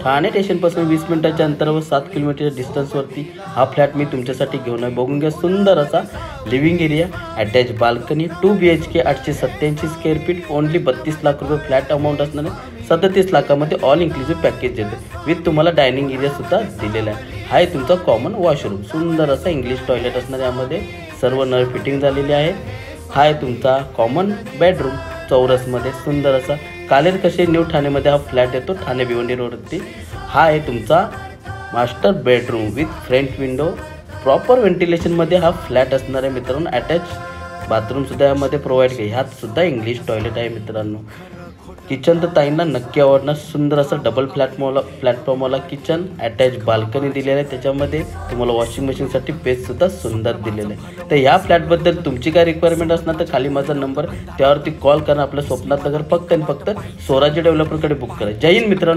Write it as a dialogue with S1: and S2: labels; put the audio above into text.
S1: ठाणे स्टेशनपासून 20 मिनिटाच्या अंतरावर 7 किलोमीटर डिस्टन्सवरती हा फ्लॅट मी तुमच्यासाठी घेऊन आहे। बघून घ्या, सुंदर असा living area, attach balcony, 2 BHK, 887 square feet, only 32 lakh रुपये फ्लॅट अमाऊंट असणार आहे। 37 लाखामध्ये ऑल इन्क्लुसिव्ह पॅकेज देते विथ तुम्हाला डायनिंग एरिया सुद्धा दिलेला आहे। हा आहे तुमचा कॉमन वॉशरूम, सुंदर असा इंग्लिश टॉयलेट असणार यामध्ये, सर्व नळ फिटिंग झालेली आहे। हा आहे तुमचा कॉमन बेडरूम, चौरसमध्ये सुंदर असा कालेर कशे न्यू ठाणेमध्ये हा फ्लॅट येतो, ठाणे भिवंडी रोडवरती। हा आहे तुमचा master bedroom with front window, proper व्हेंटिलेशनमध्ये हा फ्लॅट असणार आहे मित्रांनो। अटॅच बाथरूमसुद्धा यामध्ये प्रोव्हाइड केली, ह्यात सुद्धा इंग्लिश टॉयलेट आहे मित्रांनो। किचन तर ताईंना नक्की आवडणार, सुंदर असं डबल प्लॅटफॉर्मवाला किचन, अटॅच बाल्कनी दिलेलं आहे, त्याच्यामध्ये तुम्हाला वॉशिंग मशीनसाठी पेजसुद्धा सुंदर दिलेलं आहे। तर ह्या फ्लॅटबद्दल तुमची काय रिक्वायरमेंट असणार तर खाली माझा नंबर, त्यावरती कॉल करा। आपल्या स्वप्नात नगर फक्त आणि फक्त स्वराज्य डेव्हलपरकडे बुक करा। जय हिंद मित्रांनो।